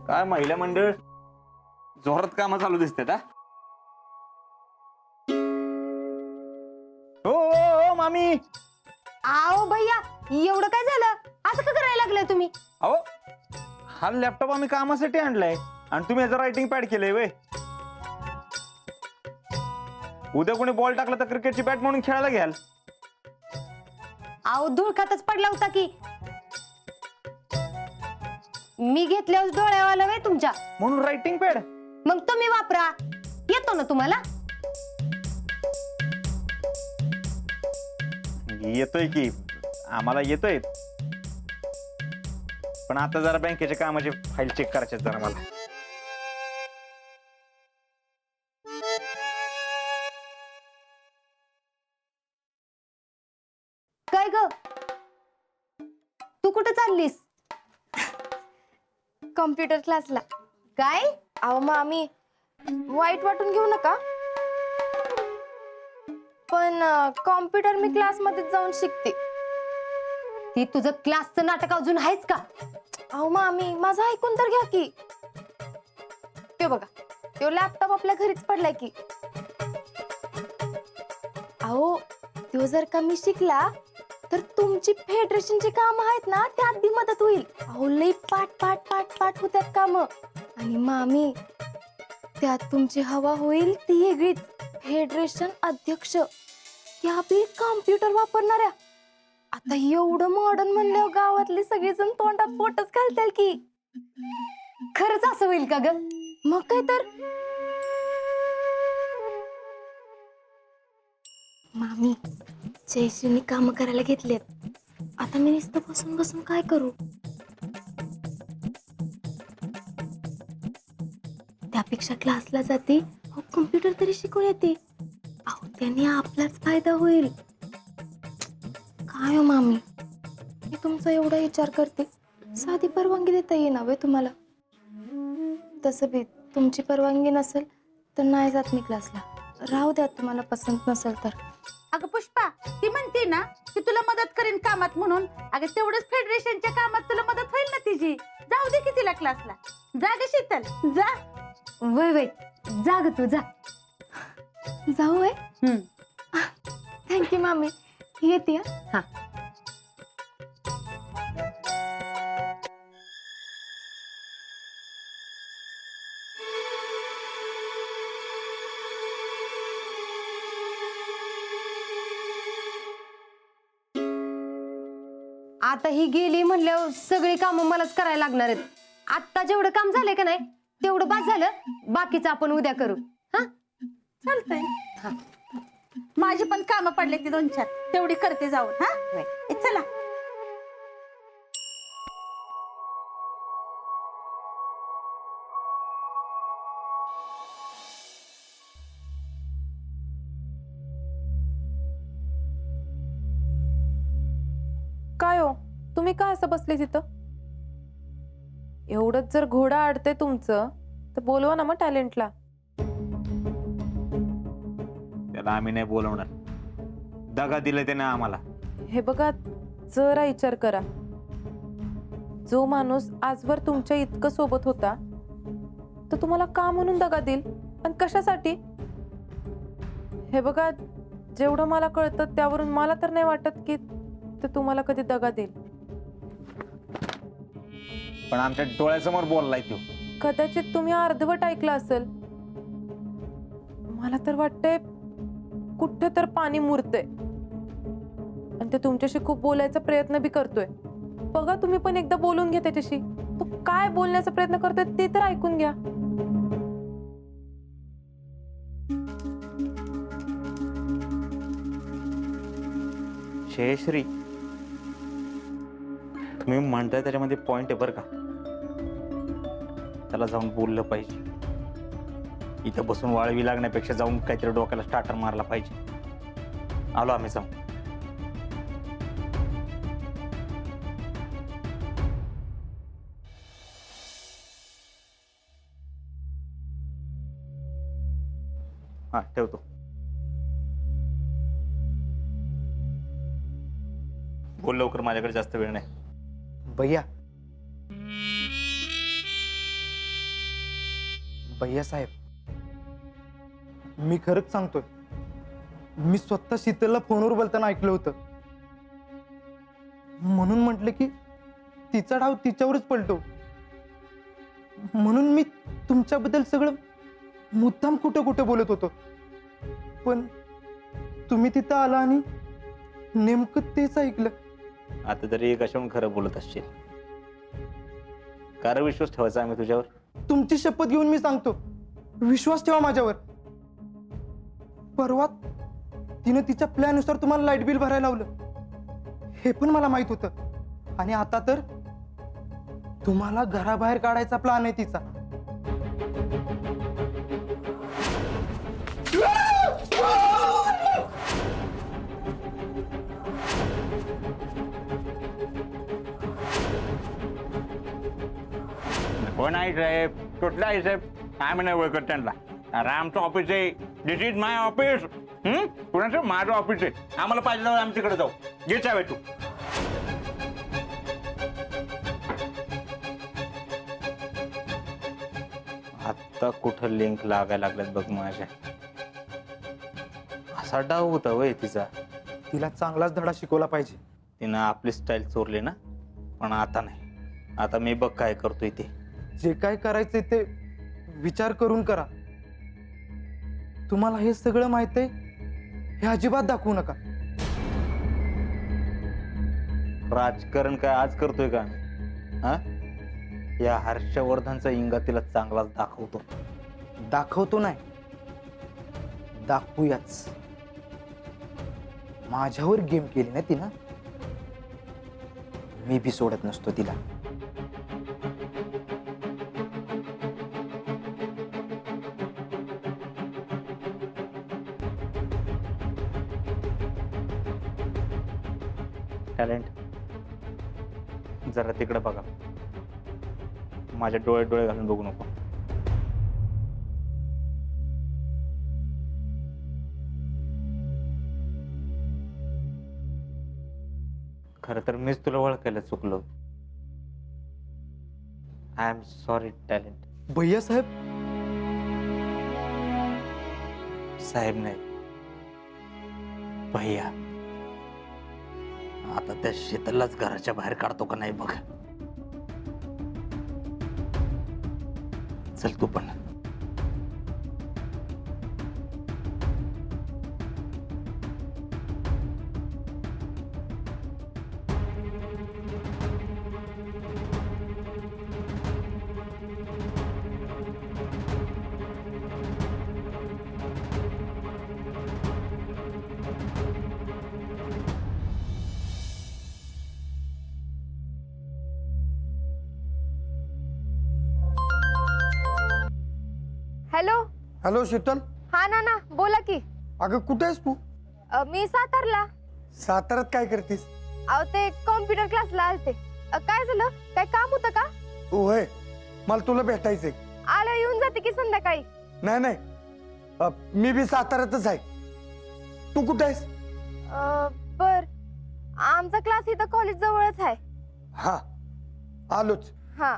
काय महिला मंडळ जोरात कामं चालू दिसतात हा. हो मामी. आओ भैया, एवढं काय झालं? असं का करायला लागलाय तुम्ही? अहो हा लॅपटॉप आम्ही कामासाठी आणलाय आणि तुम्ही याचं रायटिंग पॅड केलंय वे. उद्या कोणी बॉल टाकला तर क्रिकेटची बॅट म्हणून खेळायला घ्याल. आओ धुळकातच पडला होता की मी घेतल्यावर डोळ्यावाला वे तुमच्या. म्हणून रायटिंग पॅड. मग तुम्ही वापरा, येतो ना तुम्हाला. येतोय की आम्हाला येतोय, पण आता जरा बँकेच्या कामाचे फाईल चेक करायचे जरा मला. काय ग, तू कुठे चाललीस? कॉम्प्युटर क्लासला. काय? अहो मामी, वाईट वाटून घेऊ नका, पण कॉम्प्युटर मी क्लासमध्ये जाऊन शिकते. ती तुझं क्लासचं नाटक अजून आहेच का? अहो मामी, माझं ऐकून तर घ्या की. ते बघा, तो लॅपटॉप आपल्या घरीच पडलाय की. अहो तो जर का मी शिकला तर तुमची फेडरेशनची काम आहेत ना त्यात बी मदत होईल. अहो लई पाठ पाठ पाठ पाठ होत्यात काम. आणि मामी, त्यात तुमची हवा होईल ती वेगळीच. फेडरेशन अध्यक्ष त्या बी कॉम्प्युटर वापरणाऱ्या. आता एवढं मॉडर्न म्हणल्यावर गावातली सगळेजण तोंडात पोटच घालतील की. खरंच असं होईल का ग? मग काय तर. मामी, जयश्रीने काम करायला घेतलेत. आता मी नुसतं बसून बसून काय करू? त्यापेक्षा क्लासला जाते, कम्प्युटर तरी शिकून येते. अहो त्याने आपलाच फायदा होईल. काय हो मामी, मी तुमचा एवढा विचार करते, साधी परवानगी देता येईना वे तुम्हाला. तसं बी तुमची परवानगी नसेल तर नाही जात मी क्लासला. राहू द्या, तुम्हाला पसंत नसेल तर. अगं पुष्पा, ती म्हणते ना की तुला मदत करेन कामात म्हणून. अगं तेवढंच फेडरेशनच्या कामात तुला मदत होईल ना तिची. जाऊ दे की तिला क्लासला. जा ग शीतल, जा. वय वय, जा ग तू जा. जाऊ आहे. थँक्यू मामी, येते. हा. आता ही गेली म्हणल्यावर सगळी कामं मलाच करायला लागणार आहेत. आता जेवढं काम झालंय का नाही तेवढं बास झालं. बाकीचं आपण उद्या करू. हा चालतंय. माझी पण कामं पडले ती 2-4, तेवढी करते जाऊन. हा चला. काय हो, तुम्ही का असं बसले तिथं? एवढंच जर घोडा अडते तुमचं तर बोलवा ना मग टॅलेंटला. त्याला आम्ही नाही बोलवणार. दगा दिला त्याने आम्हाला. हे बघा, जरा विचार करा. जो माणूस आजवर तुमच्या इतकं सोबत होता तर तुम्हाला का म्हणून दगा देईल आणि कशासाठी? हे बघा, जेवढं मला कळतं त्यावरून मला तर नाही वाटत की ते तुम्हाला कधी दगा देईल. पण आमच्या डोळ्यासमोर बोललाय तो. कदाचित तुम्ही अर्धवट ऐकलं असेल. मला तर वाटतंय कुठे तर पाणी मुरतंय आणि ते तुमच्याशी खूप बोलायचा प्रयत्न बी करतोय. बघा, तुम्ही पण एकदा बोलून घ्या त्याच्याशी. तो काय बोलण्याचा प्रयत्न करतोय ते तर ऐकून घ्या. जयश्री, तुम्ही म्हणताय त्याच्यामध्ये पॉइंट आहे बरं का. त्याला जाऊन बोललं पाहिजे. इथं बसून वाळवी लागण्यापेक्षा जाऊन काहीतरी डोक्याला स्टार्टर मारला पाहिजे. आलो आम्ही जाऊन. हा ठेवतो. बोल लवकर, माझ्याकडे जास्त वेळ नाही. भैया, भैयासाहेब, मी खरंच सांगतोय, मी स्वतः शीतलला फोनवर बोलताना ऐकलं होतं. म्हणून म्हटलं की तिचा डाव तिच्यावरच पलटो. म्हणून मी तुमच्याबद्दल सगळं मुद्दाम कुठं कुठं बोलत होतो. पण तुम्ही तिथं आला आणि नेमकं तेच ऐकलं. आता तरी कशाहून खरं बोलत असशील? कारण विश्वास ठेवायचा आम्ही तुझ्यावर. तुमची शपथ घेऊन मी सांगतो, विश्वास ठेवा माझ्यावर. परवा तिनं तिच्या प्लॅननुसार तुम्हाला लाईट बिल भरायला लावलं, हे पण मला माहित होतं. आणि आता तर तुम्हाला घराबाहेर काढायचा प्लॅन आहे तिचा. कोण आहे साहेब? कुठला आहे साहेब? आम्ही नाही ओळखत त्यांना. अरे आमचं ऑफिस आहे. दिस इज माय ऑफिस. कुणाचं? माझं ऑफिस आहे. आम्हाला पाहिजे आम्ही तिकडे जाऊ. घे चावे तू. आता कुठं लिंक लागायला लागल्यात बघ माझ्या. असा डाव होता वय तिचा. तिला चांगलाच धडा शिकवला पाहिजे. तिनं आपली स्टाईल चोरली ना, पण आता नाही. आता मी बघ काय करतोय ते. जे काय करायचंय ते विचार करून करा. तुम्हाला हे सगळं माहित आहे हे अजिबात दाखवू नका. राजकारण काय आज करतोय का? हा, या हर्षवर्धनचा इंगा तिला चांगलाच दाखवतो. दाखवतो नाही, दाखवूयाच. माझ्यावर गेम केली ना तिनं, मी बी सोडत नसतो तिला. टॅलेंट, जरा तिकडे बघा. माझ्या डोळे डोळे घालून बघू नको. खर तर मीच तुला ओळखायला चुकलो. I am sorry talent. भैयासाहेब, साहेब नाही, भैया. आता त्या शीतललाच घराच्या बाहेर काढतो का नाही बघ. चल तू पण. हॅलो. हॅलो शीतल. हा नाना, बोला की. अगं कुठे आहेस तू? मी सातारला. साताऱ्यात काय करतेस? अहो ते कॉम्प्युटर क्लासला आलते. काय झालं? काय काम होतं का? होय, मला तुला भेटायचंय. आलं येऊन जाते की संध्याकाळी. नाही नाही, मी बी साताऱ्यातच आहे. तू कुठे आहेस? बर, आमचा क्लास इथं कॉलेज जवळच आहे. हा, आलोच. हा.